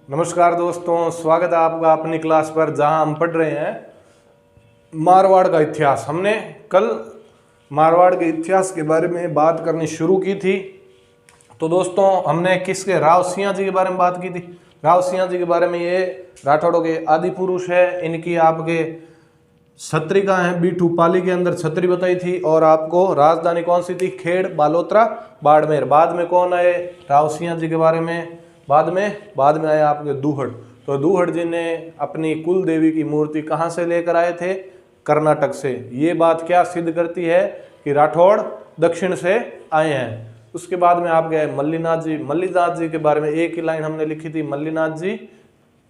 नमस्कार दोस्तों, स्वागत है आपका अपनी क्लास पर जहां हम पढ़ रहे हैं मारवाड़ का इतिहास। हमने कल मारवाड़ के इतिहास के बारे में बात करनी शुरू की थी। तो दोस्तों हमने किसके राव सिंह जी के बारे में बात की थी। राव सिंह जी के बारे में ये राठौड़ों के आदि पुरुष है। इनकी आपके छत्री का है बीठू पाली के अंदर छत्री बताई थी और आपको राजधानी कौन सी थी, खेड़, बालोतरा, बाड़मेर। बाद में कौन आए राव सिंह जी के बारे में, बाद में आए आपके दूहड़। तो दूहड़ जी ने अपनी कुल देवी की मूर्ति कहाँ से लेकर आए थे, कर्नाटक से। ये बात क्या सिद्ध करती है कि राठौड़ दक्षिण से आए हैं। उसके बाद में आप गए मल्लीनाथ जी। मल्लीनाथ जी के बारे में एक ही लाइन हमने लिखी थी, मल्लीनाथ जी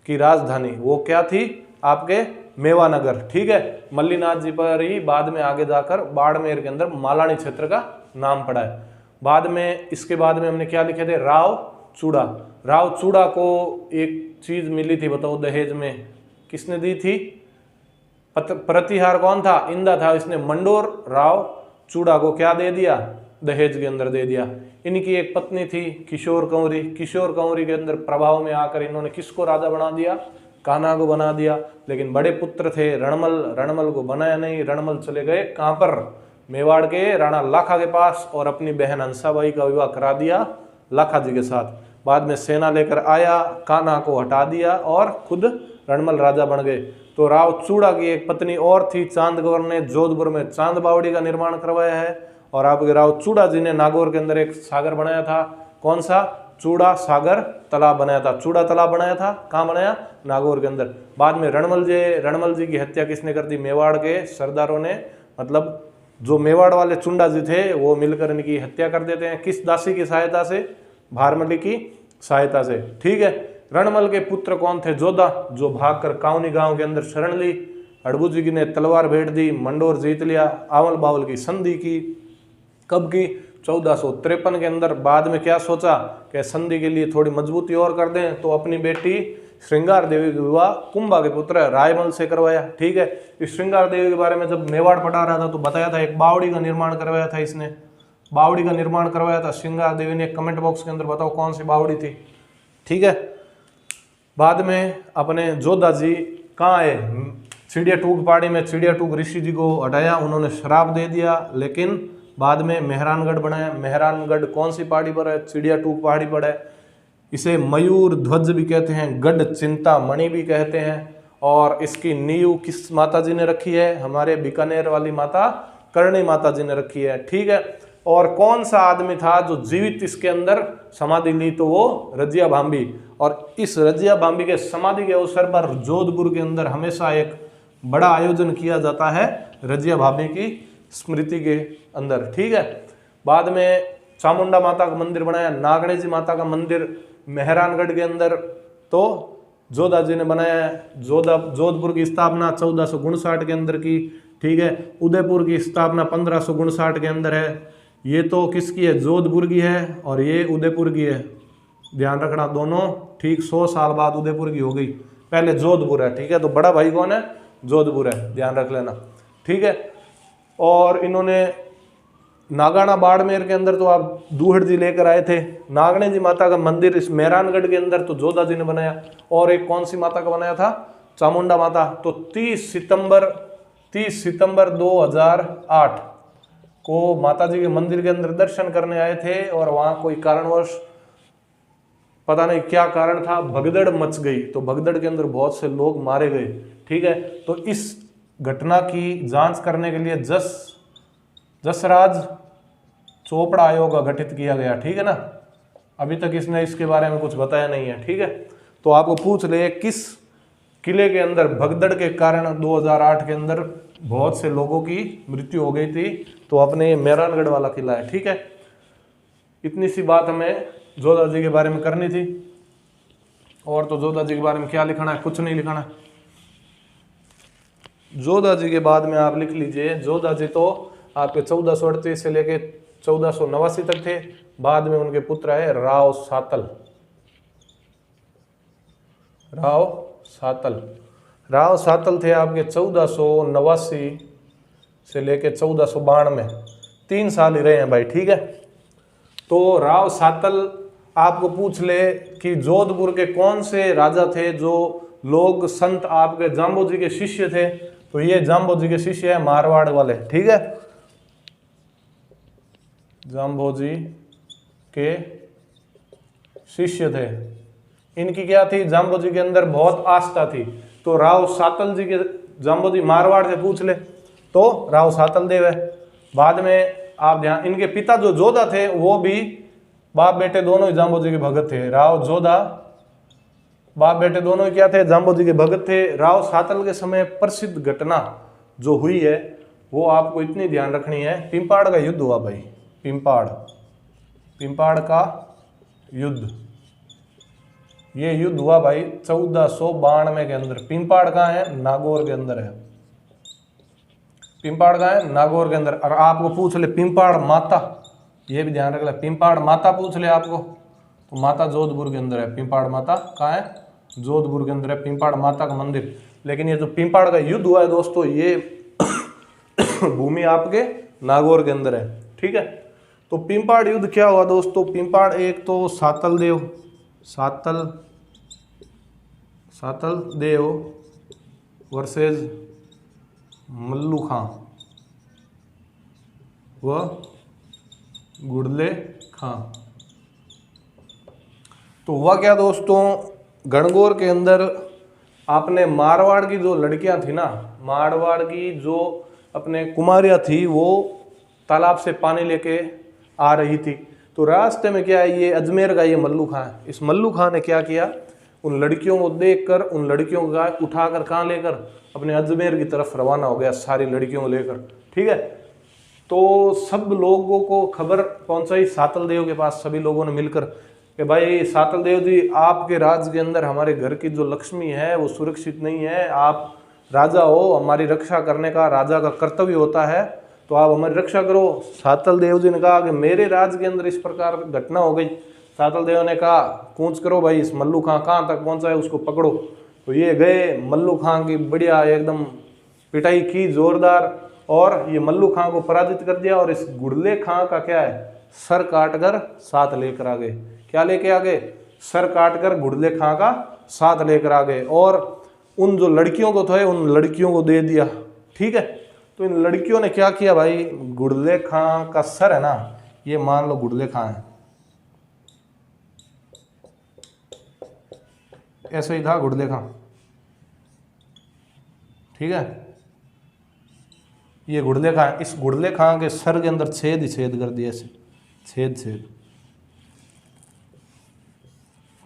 की राजधानी वो क्या थी, आपके मेवानगर। ठीक है, मल्लीनाथ जी पर ही बाद में आगे जाकर बाड़मेर के अंदर मालानी क्षेत्र का नाम पड़ा है। बाद में इसके बाद में हमने क्या लिखे थे, राव चूड़ा। राव चूड़ा को एक चीज मिली थी, बताओ दहेज में, किसने दी थी, प्रतिहार कौन था, इंदा था। इसने मंडोर राव चूड़ा को क्या दे दिया, दहेज के अंदर दे दिया। इनकी एक पत्नी थी किशोर कंवरी। किशोर कंवरी के अंदर प्रभाव में आकर इन्होंने किसको राजा बना दिया, कान्हा को बना दिया। लेकिन बड़े पुत्र थे रणमल, रणमल को बनाया नहीं। रणमल चले गए कहाँ पर, मेवाड़ के राणा लाखा के पास, और अपनी बहन हंसाबाई का विवाह करा दिया लाखा जी के साथ। बाद में सेना लेकर आया, कान्हा को हटा दिया और खुद रणमल राजा बन गए। तो राव चूड़ा की एक पत्नी और थी, चांदगौर ने जोधपुर में चांद बावड़ी का निर्माण करवाया है। और आपके राव चूड़ा जी ने नागौर के अंदर एक सागर बनाया था, कौन सा, चूड़ा सागर तालाब बनाया था। चूड़ा तालाब बनाया था, कहाँ बनाया, नागौर के अंदर। बाद में रणमल जी की हत्या किसने कर दी, मेवाड़ के सरदारों ने। मतलब जो मेवाड़ वाले चुंडा जी थे वो मिलकर इनकी हत्या कर देते हैं। किस दासी की सहायता से, भारमली की सहायता से। ठीक है, रणमल के पुत्र कौन थे, जोधा, जो भागकर काउनी गांव के अंदर शरण ली। हड़बू जी ने तलवार भेंट दी, मंडोर जीत लिया, आवल बावल की संधि की। कब की, 1453 के अंदर। बाद में क्या सोचा कि संधि के लिए थोड़ी मजबूती और कर दें, तो अपनी बेटी श्रृंगार देवी का विवाह कुंभा के पुत्र रायमल से करवाया। ठीक है, इस श्रृंगार देवी के बारे में जब मेवाड़ पढ़ा रहा था तो बताया था, एक बावड़ी का निर्माण करवाया था इसने, बावड़ी का निर्माण करवाया था श्रृंगार देवी ने। कमेंट बॉक्स के अंदर बताओ कौन सी बावड़ी थी। ठीक है, बाद में अपने जोधा जी कहाँ आए, चिड़िया टूक पहाड़ी में चिड़िया टूक ऋषि जी को हटाया, उन्होंने श्राप दे दिया। लेकिन बाद में मेहरानगढ़ बनाया। मेहरानगढ़ कौन सी पहाड़ी पर है, चिड़िया टूक पहाड़ी पर है। इसे मयूर ध्वज भी कहते हैं, गढ़ चिंतामणि भी कहते हैं। और इसकी नींव किस माता जी ने रखी है, हमारे बीकानेर वाली माता करणी माता जी ने रखी है। ठीक है, और कौन सा आदमी था जो जीवित इसके अंदर समाधि ली, तो वो रजिया भांबी। और इस रजिया भांबी के समाधि के अवसर पर जोधपुर के अंदर हमेशा एक बड़ा आयोजन किया जाता है रजिया भांबी की स्मृति के अंदर। ठीक है, बाद में चामुंडा माता का मंदिर बनाया, नागणे जी माता का मंदिर मेहरानगढ़ के अंदर तो जोधा जी ने बनाया है। जोधपुर की स्थापना 1459 के अंदर की। ठीक है, उदयपुर की स्थापना 1559 के अंदर है। ये तो किसकी है, जोधपुर की है, और ये उदयपुर की है, ध्यान रखना दोनों। ठीक, 100 साल बाद उदयपुर की हो गई, पहले जोधपुर है। ठीक है, तो बड़ा भाई कौन है, जोधपुर है, ध्यान रख लेना। ठीक है, और इन्होंने नागाना बाड़मेर के अंदर तो आप दूहड़ जी लेकर आए थे। नागणे जी माता का मंदिर इस मेहरानगढ़ के अंदर तो जोधा जी ने बनाया। और एक कौन सी माता का बनाया था, चामुंडा माता। तो 30 सितंबर 2008 को माता जी के मंदिर के अंदर दर्शन करने आए थे, और वहां कोई कारणवश, पता नहीं क्या कारण था, भगदड़ मच गई। तो भगदड़ के अंदर बहुत से लोग मारे गए। ठीक है, तो इस घटना की जांच करने के लिए जसराज चोपड़ा आयोग गठित किया गया। ठीक है ना, अभी तक इसने इसके बारे में कुछ बताया नहीं है। ठीक है, तो आपको पूछ ले, किस किले के अंदर भगदड़ के कारण 2008 के अंदर बहुत से लोगों की मृत्यु हो गई थी, तो अपने मेहरानगढ़ वाला किला है। ठीक है, इतनी सी बात हमें जोधा जी के बारे में करनी थी। और तो जोधा जी के बारे में क्या लिखना है, कुछ नहीं लिखना है। जोधा जी के बाद में आप लिख लीजिए, जोधा जी तो आपके 1438 से लेके 1489 तक थे। बाद में उनके पुत्र है राव सातल। राव सातल थे आपके 1489 से लेके 1492, 3 साल ही रहे हैं भाई। ठीक है, तो राव सातल आपको पूछ ले कि जोधपुर के कौन से राजा थे जो लोग संत आपके जाम्बो जी के शिष्य थे, तो ये जाम्बो जी के शिष्य है मारवाड़ वाले, ठीक है। जाम्बो जी के शिष्य थे, इनकी क्या थी, जाम्बो जी के अंदर बहुत आस्था थी। तो राव सातल जी के, जाम्बो जी मारवाड़ से पूछ ले तो राव सातल देव है। बाद में आप ध्यान, इनके पिता जो जोधा थे वो भी बाप बेटे दोनों ही जाम्बो जी के भगत थे। राव जोधा बाप बेटे दोनों ही क्या थे, जाम्बो जी के भगत थे। राव सातल के समय प्रसिद्ध घटना जो हुई है वो आपको इतनी ध्यान रखनी है, पिंपाड़ का युद्ध हुआ भाई, पिंपाड़ का युद्ध, ये युद्ध हुआ भाई 1492 के अंदर। पिंपाड़ कहाँ है, नागौर के अंदर है। पिंपाड़ कहाँ है, नागौर के अंदर। और आपको पूछ ले पिंपाड़ माता, ये भी ध्यान रख ले, पिंपाड़ माता पूछ ले आपको, तो माता जोधपुर के अंदर है। पिंपाड़ माता कहाँ है, जोधपुर के अंदर है पिंपाड़ माता का मंदिर। लेकिन ये जो पिंपाड़ का युद्ध हुआ है दोस्तों, ये भूमि आपके नागौर के अंदर है, ठीक है। तो पिंपाड़ युद्ध क्या हुआ दोस्तों, पिंपाड़ एक तो सातल देव वर्सेस मल्लू खां व गुड़ले खां। तो हुआ क्या दोस्तों, गणगौर के अंदर आपने मारवाड़ की जो लड़कियां थी ना, मारवाड़ की जो अपने कुमारियां थी, वो तालाब से पानी लेके आ रही थी। तो रास्ते में क्या है, ये अजमेर का ये मल्लू खां है। इस मल्लू खां ने क्या किया, उन लड़कियों को देखकर उन लड़कियों का उठाकर कहाँ लेकर, अपने अजमेर की तरफ रवाना हो गया सारी लड़कियों को लेकर, ठीक है। तो सब लोगों को खबर पहुंचाई सातल देव के पास, सभी लोगों ने मिलकर कि भाई सातल देव जी, आपके राज के अंदर हमारे घर की जो लक्ष्मी है वो सुरक्षित नहीं है, आप राजा हो, हमारी रक्षा करने का राजा का कर्तव्य होता है, तो आप हमारी रक्षा करो। सातल देव जी ने कहा कि मेरे राज के अंदर इस प्रकार घटना हो गई। सातल देव ने कहा कूच करो भाई, इस मल्लू खां कहाँ तक पहुंचा है उसको पकड़ो। तो ये गए, मल्लू खां की बढ़िया एकदम पिटाई की जोरदार, और ये मल्लू खां को पराजित कर दिया। और इस गुड़ले खां का क्या है, सर काट कर साथ लेकर आ गए। क्या लेके आ गए, सर काट कर गुड़ले खां का साथ लेकर आ गए। और उन जो लड़कियों को थे उन लड़कियों को दे दिया, ठीक है। तो इन लड़कियों ने क्या किया भाई, गुड़ले खां का सर है ना, ये मान लो गुड़ले खां है, ऐसे ही था गुड़ले खां, ठीक है। ये गुड़ले खां, इस गुड़ले खां के सर के अंदर छेद ही छेद कर दिए, ऐसे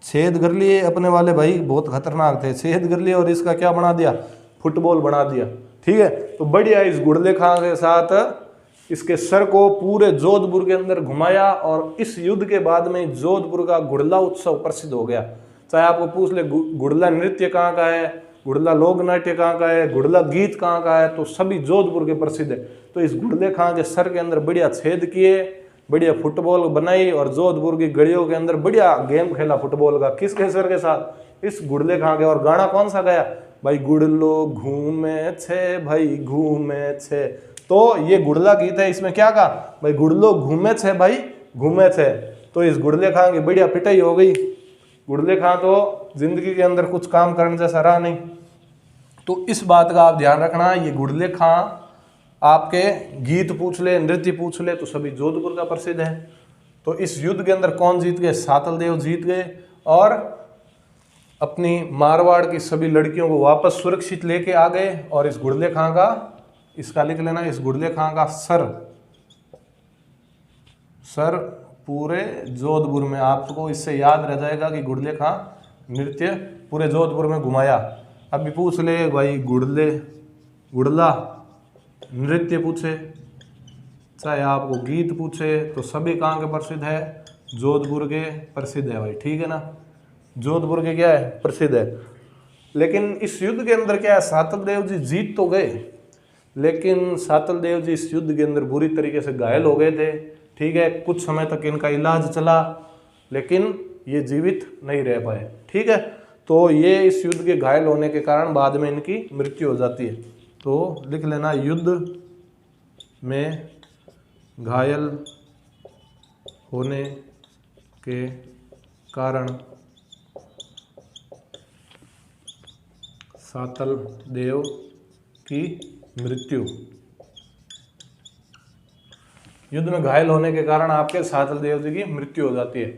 छेद कर लिए अपने वाले भाई, बहुत खतरनाक थे, छेद कर लिए और इसका क्या बना दिया, फुटबॉल बना दिया, ठीक है। तो बढ़िया, इस गुड़ले खां के साथ इसके सर को पूरे जोधपुर के अंदर घुमाया। और इस युद्ध के बाद में जोधपुर का गुड़ला उत्सव प्रसिद्ध हो गया। चाहे आपको पूछ ले गुड़ला नृत्य कहाँ का है, गुड़ला लोक नाट्य कहाँ का है, गुड़ला गीत कहाँ का है, तो सभी जोधपुर के प्रसिद्ध है। तो इस गुड़ले खां के सर के अंदर बढ़िया छेद किए, बढ़िया फुटबॉल बनाई, और जोधपुर की गलियों के अंदर बढ़िया गेम खेला फुटबॉल का, किसके सर के साथ, इस गुड़ले खां के। और गाना कौन सा गाया भाई, गुड़लो घूमे छे भाई घूमे छे। तो ये गुड़ला गीत है, इसमें क्या कहा भाई, गुड़लो घूमे छे भाई घूमे छे। तो इस गुड़ले खां की बढ़िया पिटाई हो गई। गुड़ले खां तो जिंदगी के अंदर कुछ काम करने जैसा रहा नहीं। तो इस बात का आप ध्यान रखना, ये गुड़ले खां आपके गीत पूछ ले, नृत्य पूछ ले, तो सभी जोधपुर का प्रसिद्ध है। तो इस युद्ध के अंदर कौन जीत गए, सातल देव जीत गए, और अपनी मारवाड़ की सभी लड़कियों को वापस सुरक्षित लेके आ गए। और इस गुड़ले खां का, इसका लिख लेना, इस गुड़ले खां का सर पूरे जोधपुर में, आपको इससे याद रह जाएगा कि गुड़ले खां नृत्य पूरे जोधपुर में घुमाया। अभी पूछ ले भाई गुड़ला नृत्य पूछे, चाहे आपको गीत पूछे, तो सभी कहाँ के प्रसिद्ध है, जोधपुर के प्रसिद्ध है भाई, ठीक है ना, जोधपुर के क्या है, प्रसिद्ध है। लेकिन इस युद्ध के अंदर क्या है, सातल देव जी जीत तो गए, लेकिन सातल देव जी इस युद्ध के अंदर बुरी तरीके से घायल हो गए थे, ठीक है। कुछ समय तक इनका इलाज चला, लेकिन ये जीवित नहीं रह पाए, ठीक है। तो ये इस युद्ध के घायल होने के कारण बाद में इनकी मृत्यु हो जाती है। तो लिख लेना, युद्ध में घायल होने के कारण सातल देव की मृत्यु। युद्ध में घायल होने के कारण आपके सातल देव जी की मृत्यु हो जाती है।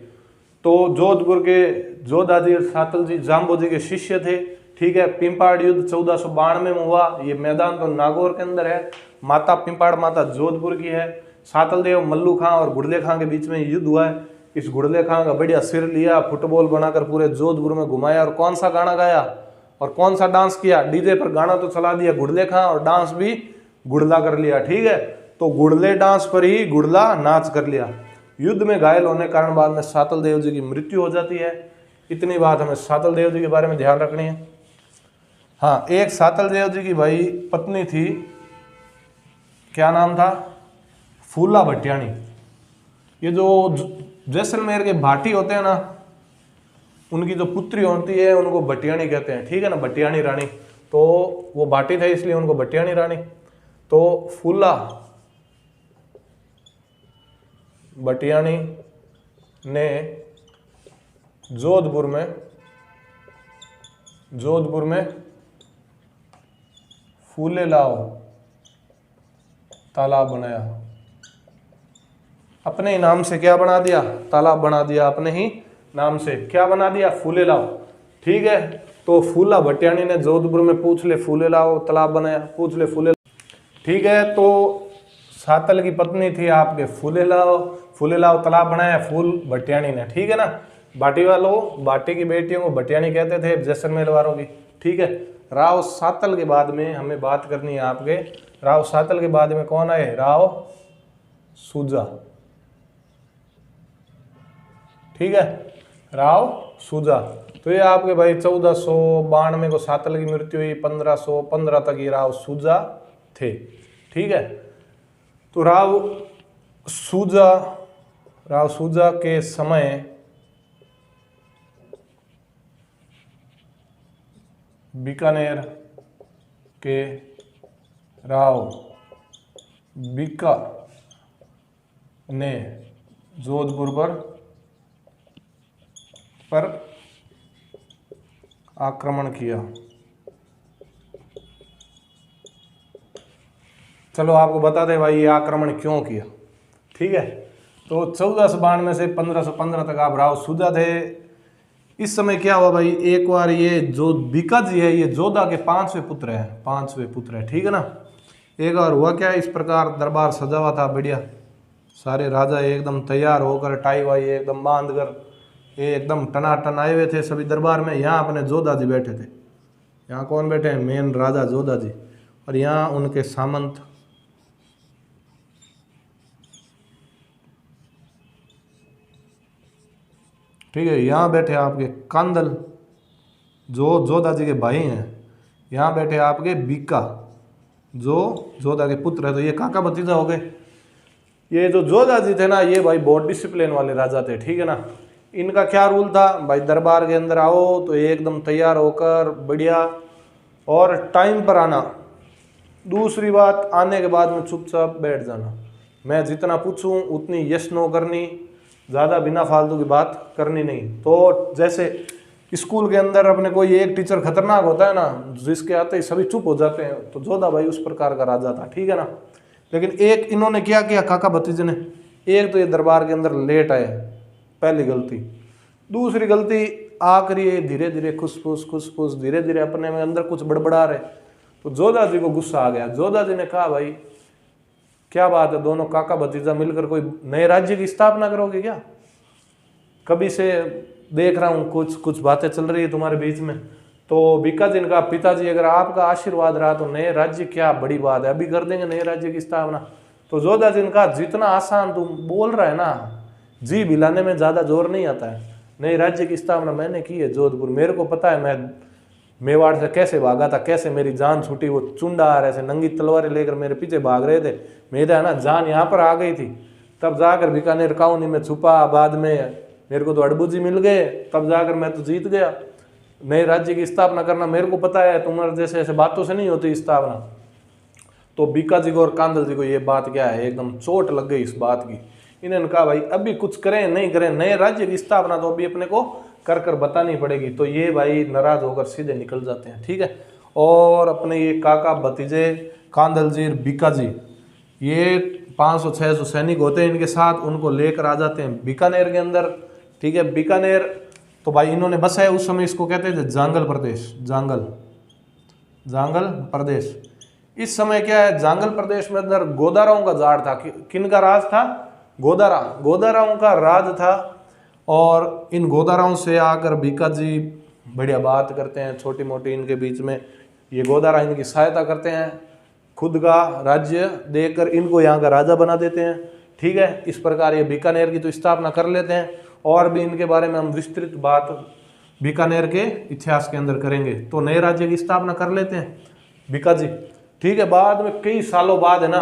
तो जोधपुर के जोधाजी और सातल जी जाम्बो जी के शिष्य थे। ठीक है, पिंपाड़ युद्ध 1492 में हुआ। ये मैदान तो नागौर के अंदर है। माता पिंपाड़ माता जोधपुर की है। सातल देव मल्लू खां और गुड़ले खां के बीच में युद्ध हुआ है। इस गुड़ले खां का बढ़िया सिर लिया, फुटबॉल बनाकर पूरे जोधपुर में घुमाया और कौन सा गाना गाया और कौन सा डांस किया। डीजे पर गाना तो चला दिया गुड़ले खां और डांस भी गुड़ला कर लिया। ठीक है, तो गुड़ले डांस पर ही गुड़ला नाच कर लिया। युद्ध में घायल होने के कारण बाद में सातल देव जी की मृत्यु हो जाती है। इतनी बात हमें सातल देव जी के बारे में ध्यान रखनी है। हाँ, एक सातल देव जी की भाई पत्नी थी, क्या नाम था, फूला भटियाणी। ये जो जैसलमेर के भाटी होते हैं ना, उनकी जो पुत्री होती है उनको भटियाणी कहते हैं। ठीक है ना, भटियाणी रानी। तो वो भाटी थे इसलिए उनको भटियाणी रानी। तो फूला भटियाणी ने जोधपुर में फूलेलाव तालाब बनाया। अपने ही नाम से क्या बना दिया, तालाब बना दिया। अपने ही नाम से क्या बना दिया, फूलेलाव। ठीक है, तो फूला भटियाणी ने जोधपुर में पूछ ले फूलेलाव तालाब बनाया, पूछ ले फूले। ठीक है, तो सातल की पत्नी थी आपके फूलेलाव तालाब बनाया फूल भटियाणी ने। ठीक है ना, भाटी वालों, भाटी की बेटियों को भटियाणी कहते थे, जैसलमेर वालों की। ठीक है, राव सातल के बाद में हमें बात करनी है आपके। राव सातल के बाद में कौन आए, राव सूजा। ठीक है, राव सूजा। तो ये आपके भाई 1492 को सातल की मृत्यु हुई, 1515 तक ये राव सूजा थे। ठीक है, तो राव सूजा के समय बीकानेर के राव बीका ने जोधपुर पर आक्रमण किया। चलो आपको बता दें भाई ये आक्रमण क्यों किया। ठीक है, तो 1492 से 1515 तक आप राव सूजा थे। इस समय क्या हुआ भाई, एक बार ये जो बीका जी है ये जोधा के पांचवें पुत्र है। ठीक है ना, एक बार हुआ क्या, इस प्रकार दरबार सजा हुआ था बढ़िया, सारे राजा एकदम तैयार होकर टाई वाई एकदम बांध कर एकदम टनाटन आए हुए थे सभी दरबार में। यहाँ अपने जोधा जी बैठे थे। यहाँ कौन बैठे हैं, मेन राजा जोधा जी, और यहाँ उनके सामंत ठीक है। यहाँ बैठे आपके कांदल जो जोधा जी के भाई हैं। यहाँ बैठे आपके बीका जो जोधा के पुत्र है। तो ये काका भतीजा हो गए। ये जो जोधा जी थे ना, ये भाई बहुत डिसिप्लिन वाले राजा थे। ठीक है ना, इनका क्या रूल था भाई, दरबार के अंदर आओ तो एकदम तैयार होकर बढ़िया और टाइम पर आना। दूसरी बात, आने के बाद में चुपचाप बैठ जाना। मैं जितना पूछूं उतनी यस नो करनी, ज़्यादा बिना फालतू की बात करनी नहीं। तो जैसे स्कूल के अंदर अपने कोई एक टीचर खतरनाक होता है ना, जिसके आते ही सभी चुप हो जाते हैं, तो जोधा भाई उस प्रकार का राजा था। ठीक है ना, लेकिन एक इन्होंने क्या किया काका भतीजे ने, एक तो ये दरबार के अंदर लेट आए, पहली गलती। दूसरी गलती, आखिरी धीरे धीरे खुसफुस धीरे धीरे अपने में अंदर कुछ बड़बड़ा रहे। तो जोधा जी को गुस्सा आ गया। जोधा जी ने कहा भाई क्या बात है, दोनों काका भतीजा मिलकर कोई नए राज्य की स्थापना करोगे क्या? कभी से देख रहा हूँ कुछ बातें चल रही है तुम्हारे बीच में। तो बीका जी ने कहा पिताजी अगर आपका आशीर्वाद रहा तो नए राज्य क्या बड़ी बात है, अभी कर देंगे नए राज्य की स्थापना। तो जोधा जी ने कहा जितना आसान तुम बोल रहा है ना, जी भिलाने में ज्यादा जोर नहीं आता है। नए राज्य की स्थापना मैंने की है जोधपुर, मेरे को पता है मैं मेवाड़ से कैसे भागा था, कैसे मेरी जान छूटी। वो चुंडा आ रहे थे, नंगी तलवारें लेकर मेरे पीछे भाग रहे थे, मेरा है ना जान यहाँ पर आ गई थी। तब जाकर बीकानेर काउनी में छुपा, बाद में मेरे को तो अड़बूजी मिल गए, तब जाकर मैं तो जीत गया। नए राज्य की स्थापना करना मेरे को पता है, तुम्हारे जैसे ऐसे बातों से नहीं होती स्थापना। तो बीका जी को और कांदल जी को ये बात क्या है, एकदम चोट लग गई इस बात की। इन्होंने कहा भाई अभी कुछ करें नहीं करें, नए राज्य की स्थापना तो अभी अपने को कर कर बतानी पड़ेगी। तो ये भाई नाराज होकर सीधे निकल जाते हैं, ठीक है। और अपने ये काका भतीजे कांदलजीर बीकाजी, ये 500-600 सैनिक होते हैं इनके साथ, उनको लेकर आ जाते हैं बीकानेर के अंदर, ठीक है। बीकानेर तो भाई इन्होंने बसा है उस समय, इसको कहते थे जांगल प्रदेश, जांगल प्रदेश। इस समय क्या है, जांगल प्रदेश में अंदर गोदाराओं का जाड़ था। किन का राज था? गोदाराओं का राज था। और इन गोदाराओं से आकर बीकाजी बढ़िया बात करते हैं, छोटी मोटी इनके बीच में ये गोदारा इनकी सहायता करते हैं, खुद का राज्य देकर इनको यहाँ का राजा बना देते हैं, ठीक है। इस प्रकार ये बीकानेर की तो स्थापना कर लेते हैं। और भी इनके बारे में हम विस्तृत बात बीकानेर के इतिहास के अंदर करेंगे। तो नए राज्य की स्थापना कर लेते हैं बीकाजी, ठीक है। बाद में कई सालों बाद है ना,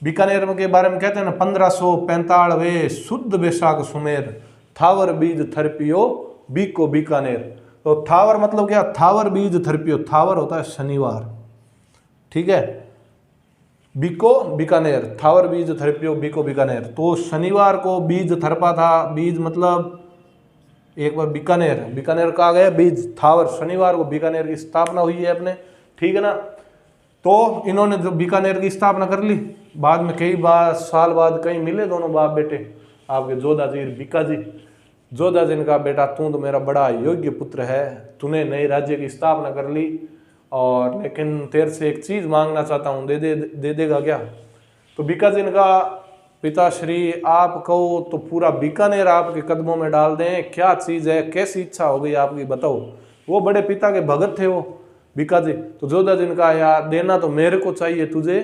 बीकानेर के बारे में कहते हैं ना, 1545 शुद्ध बैसाख सुमेर, थावर बीज थरपियो बीको बीकानेर। तो थावर मतलब क्या? थावर बीज थरपियो, थावर होता है शनिवार, ठीक है। बीको बीकानेर, थावर बीज थरपियो बीको बीकानेर। तो शनिवार को बीज थरपा था, बीज मतलब एक बार बीकानेर का आ गया बीज, थावर, शनिवार को बीकानेर की स्थापना हुई है अपने, ठीक है ना। तो इन्होंने जो बीकानेर की स्थापना कर ली, बाद में कई बार साल बाद कहीं मिले दोनों बाप बेटे आपके जोधाजी बीकाजी। जोधाजी ने कहा बेटा तू तो मेरा बड़ा योग्य पुत्र है, तूने नए राज्य की स्थापना कर ली, और लेकिन तेरे से एक चीज़ मांगना चाहता हूँ, दे देगा क्या? तो बीकाजी ने कहा पिताश्री आप कहो तो पूरा बीकानेर आपके कदमों में डाल दें, क्या चीज़ है, कैसी इच्छा हो गई आपकी बताओ। वो बड़े पिता के भगत थे वो बीकाजी। तो जोधाजी ने कहा यार देना तो मेरे को चाहिए, तुझे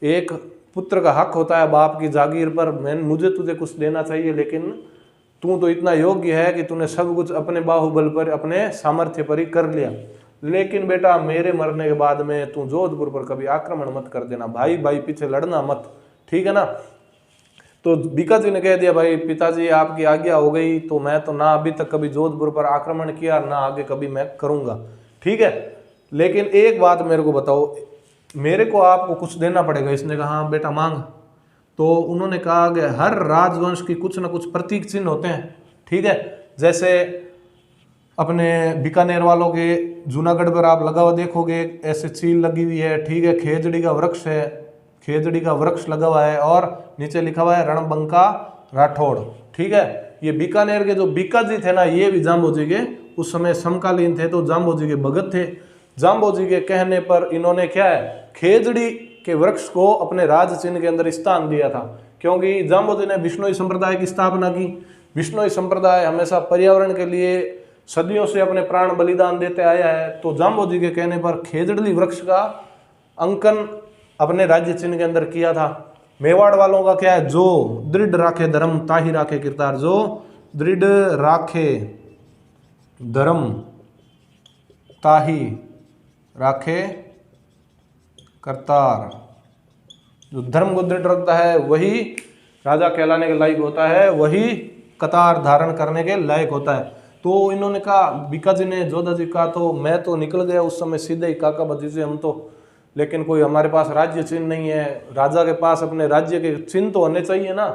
एक पुत्र का हक होता है बाप की जागीर पर, मुझे तुझे कुछ देना चाहिए, लेकिन तू तो इतना योग्य है कि तूने सब कुछ अपने बाहुबल पर, अपने सामर्थ्य पर ही कर लिया, लेकिन बेटा मेरे मरने के बाद में तू जोधपुर पर कभी आक्रमण मत कर देना, भाई भाई पीछे लड़ना मत, ठीक है ना। तो बीकाजी ने कह दिया भाई पिताजी आपकी आज्ञा हो गई, तो मैं तो ना अभी तक कभी जोधपुर पर आक्रमण किया, ना आगे कभी मैं करूंगा, ठीक है। लेकिन एक बात मेरे को बताओ, मेरे को आपको कुछ देना पड़ेगा। इसने कहा हाँ बेटा मांग। तो उन्होंने कहा कि हर राजवंश की कुछ ना कुछ प्रतीक चिन्ह होते हैं, ठीक है। जैसे अपने बीकानेर वालों के जूनागढ़ पर आप लगा हुआ देखोगे ऐसे चील लगी हुई है, ठीक है। खेजड़ी का वृक्ष है, खेजड़ी का वृक्ष लगा हुआ है, और नीचे लिखा हुआ है रणबंका राठौड़, ठीक है। ये बीकानेर के जो बीकाजी थे ना, ये भी जाम्बोजी के उस समय समकालीन थे, तो जाम्बोजी के भगत थे। जाम्बोजी के कहने पर इन्होंने क्या है, खेजड़ी के वृक्ष को अपने राज चिन्ह के अंदर स्थान दिया था, क्योंकि जाम्बोजी ने विष्णोई संप्रदाय की स्थापना की। विष्णोई संप्रदाय हमेशा पर्यावरण के लिए सदियों से अपने प्राण बलिदान देते आया है। तो जाम्बोजी के कहने पर खेजड़ी वृक्ष का अंकन अपने राज्य चिन्ह के अंदर किया था। मेवाड़ वालों का क्या है, जो दृढ़ राखे धर्म ताही राखे किरदार, जो दृढ़ राखे धर्म ताही राखे करतार, जो धर्म को दृढ़ रखता है वही राजा कहलाने के लायक होता है, वही कतार धारण करने के लायक होता है। तो इन्होंने कहा, बीकाजी ने जोधाजी कहा तो मैं तो निकल गया उस समय सीधे ही काका भतीजे हम तो, लेकिन कोई हमारे पास राज्य चिन्ह नहीं है, राजा के पास अपने राज्य के चिन्ह तो होने चाहिए ना।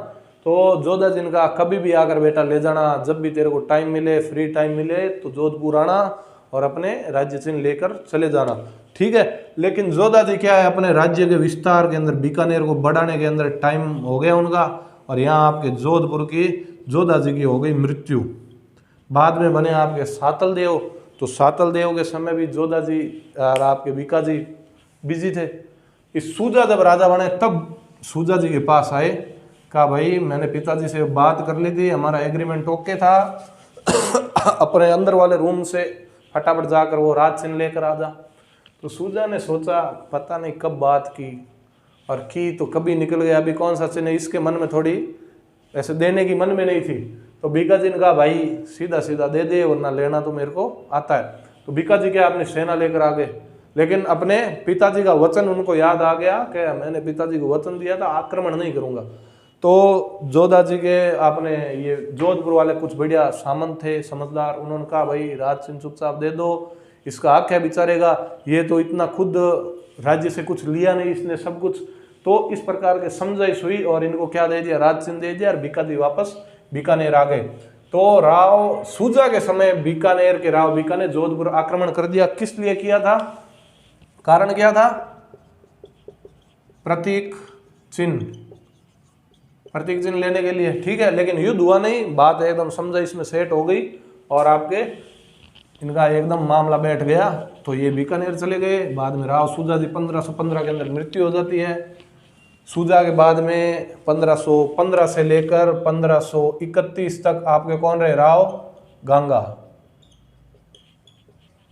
तो जोधाजी ने कहा कभी भी आकर बेटा ले जाना, जब भी तेरे को टाइम मिले, फ्री टाइम मिले तो जोधपुर आना और अपने राज्य चिन्ह लेकर चले जाना, ठीक है। लेकिन जोधाजी क्या है, अपने राज्य के विस्तार के अंदर बीकानेर को बढ़ाने के अंदर टाइम हो गया उनका, और यहाँ आपके जोधपुर की जोधाजी की हो गई मृत्यु। बाद में बने आपके सातल देव। तो सातल देव के समय भी जोधाजी और आपके बीकाजी बिजी थे। इस सूजा जब राजा बने तब सूजा जी के पास आए, कहा भाई मैंने पिताजी से बात कर ली थी, हमारा एग्रीमेंट ओके था, अपने अंदर वाले रूम से फटाफट जाकर वो राज चिन्ह लेकर आ जा। तो सूजा ने सोचा पता नहीं कब बात की, और की तो कभी निकल गया, अभी कौन सा चिन्ह इसके मन में थोड़ी ऐसे देने की मन में नहीं थी। तो बीकाजी ने कहा भाई सीधा सीधा दे दे, वरना लेना तो मेरे को आता है। तो बीकाजी क्या अपनी सेना लेकर आ गए, लेकिन अपने पिताजी का वचन उनको याद आ गया कि मैंने पिताजी को वचन दिया था आक्रमण नहीं करूंगा। तो जोधाजी के आपने ये जोधपुर वाले कुछ बढ़िया सामंत थे समझदार, उन्होंने कहा भाई राज चिन्ह चुपचाप दे दो, इसका हक है बेचारेगा, ये तो इतना खुद राज्य से कुछ लिया नहीं इसने सब कुछ। तो इस प्रकार के समझाइश हुई और इनको क्या दे दिया, राज चिन्ह दे दिया और भिकाजी वापस बीकानेर आ गए। तो राव सूजा के समय बीकानेर के राव बीकानेर जोधपुर आक्रमण कर दिया। किस लिए किया था, कारण क्या था, प्रतीक चिन्ह लेने के लिए, ठीक है। लेकिन युद्ध हुआ नहीं, बात एकदम समझा इसमें सेट हो गई और आपके इनका एकदम मामला बैठ गया। तो ये बीकानेर चले गए। बाद में राव सूजा जी 1515 के अंदर मृत्यु हो जाती है। सूजा के बाद में 1515 से लेकर 1531 तक आपके कौन रहे, राव गांगा।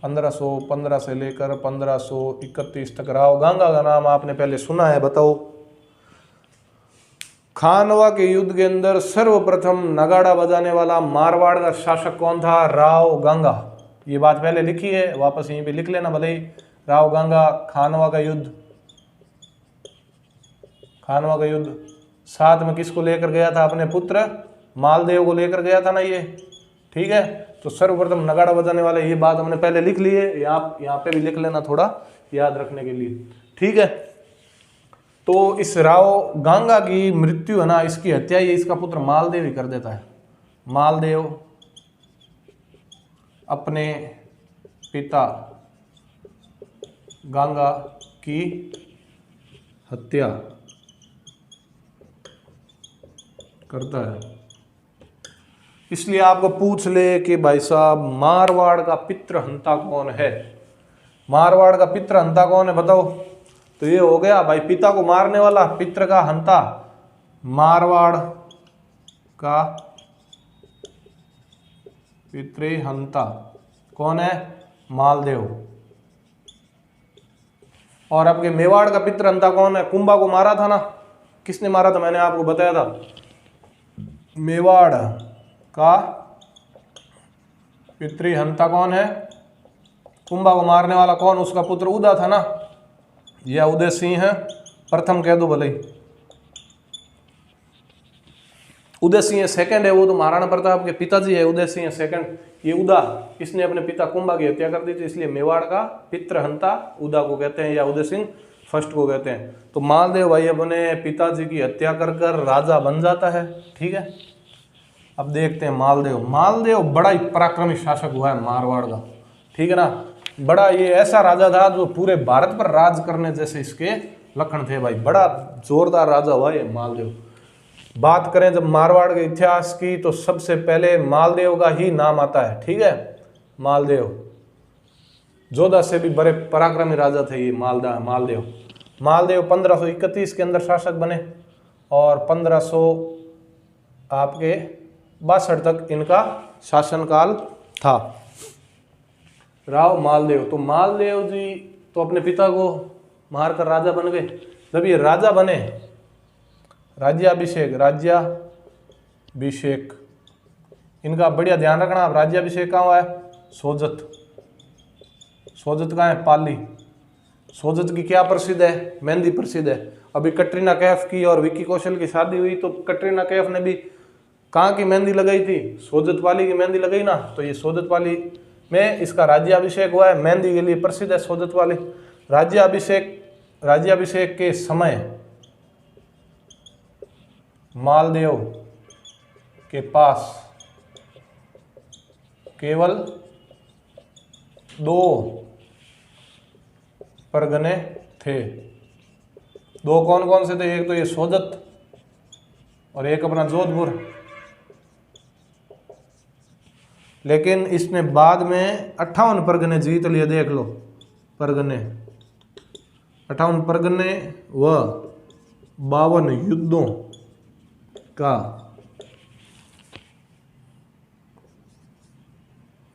1515 से लेकर 1531 तक राव गांगा का नाम आपने पहले सुना है, बताओ। खानवा के युद्ध के अंदर सर्वप्रथम नगाड़ा बजाने वाला मारवाड़ का शासक कौन था, राव गांगा। ये बात पहले लिखी है, वापस यहीं पे लिख लेना भले ही। राव गांगा, खानवा का युद्ध साथ में किसको लेकर गया था, अपने पुत्र मालदेव को लेकर गया था ना ये, ठीक है। तो सर्वप्रथम नगाड़ा बजाने वाले, ये बात हमने पहले लिख ली है, यहाँ पे भी लिख लेना थोड़ा याद रखने के लिए, ठीक है। तो इस राव गांगा की मृत्यु है ना, इसकी हत्या ये इसका पुत्र मालदेव ही कर देता है। मालदेव अपने पिता गांगा की हत्या करता है। इसलिए आपको पूछ ले कि भाई साहब मारवाड़ का पितृहंता कौन है, मारवाड़ का पितृहंता कौन है बताओ। तो ये हो गया भाई पिता को मारने वाला, पितृ का हंता। मारवाड़ का पितृहंता कौन है, मालदेव। और आपके मेवाड़ का पितृहंता कौन है, कुंभा को मारा था ना, किसने मारा था, मैंने आपको बताया था। मेवाड़ का पितृहंता कौन है, कुंभा को मारने वाला कौन, उसका पुत्र उदा था ना, यह उदय सिंह है। प्रथम कह दो भले, उदय सिंह सेकंड है, वो तो महाराणा प्रताप के पिताजी है। उदय सिंह सेकंड, ये उदा, इसने अपने पिता कुंभा की हत्या कर दी थी, इसलिए मेवाड़ का पितृहंता उदा को कहते हैं, या उदय सिंह फर्स्ट को कहते हैं। तो मालदेव भाई अपने पिताजी की हत्या कर राजा बन जाता है, ठीक है। अब देखते हैं मालदेव बड़ा ही पराक्रमी शासक हुआ है मारवाड़ का, ठीक है ना। बड़ा ये ऐसा राजा था जो पूरे भारत पर राज करने जैसे इसके लक्षण थे भाई, बड़ा जोरदार राजा हुआ ये मालदेव। बात करें जब मारवाड़ के इतिहास की, तो सबसे पहले मालदेव का ही नाम आता है, ठीक है। मालदेव जोधा से भी बड़े पराक्रमी राजा थे ये मालदेव 1531 के अंदर शासक बने और 1562 तक इनका शासनकाल था। राव मालदेव, तो मालदेव जी तो अपने पिता को मारकर राजा बन गए। जब ये राजा बने, राज्याभिषेक, इनका बढ़िया ध्यान रखना। आप राज्याभिषेक कहाँ हुआ है, सोजत कहाँ है, पाली। सोजत की क्या प्रसिद्ध है, मेहंदी प्रसिद्ध है। अभी कटरीना कैफ की और विक्की कौशल की शादी हुई, तो कटरीना कैफ ने भी कहाँ की मेहंदी लगाई थी, सोजत पाली की मेहंदी लगाई ना। तो ये सोजत पाली में इसका राज्याभिषेक हुआ है, मेहंदी के लिए प्रसिद्ध है सोजत वाली। राज्याभिषेक के समय मालदेव के पास केवल 2 परगने थे। 2 कौन कौन से थे, एक तो ये सोजत और एक अपना जोधपुर। लेकिन इसने बाद में 58 परगने जीत लिए, देख लो परगने, 58 परगने व 52 युद्धों का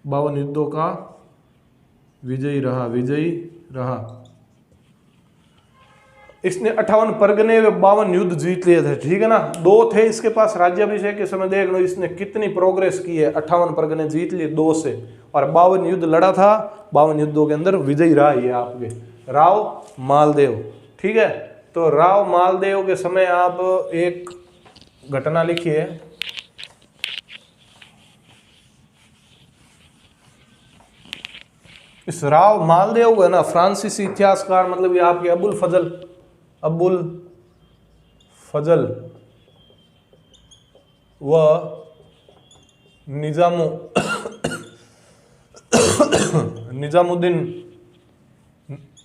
52 युद्धों का विजयी रहा। इसने 58 परगने व 52 युद्ध जीत लिए थे, ठीक है ना। 2 थे इसके पास राज्याभिषेक के समय, देख लो इसने कितनी प्रोग्रेस की है। 58 परगने जीत लिए 2 से, और 52 युद्ध लड़ा था, 52 युद्धों के अंदर विजयी रहा ये आपके राव मालदेव, ठीक है। तो राव मालदेव के समय आप एक घटना लिखिए। इस राव मालदेव को है ना फ्रांसीसी इतिहासकार, मतलब ये आपके अबुल फजल व निजामुद्दीन,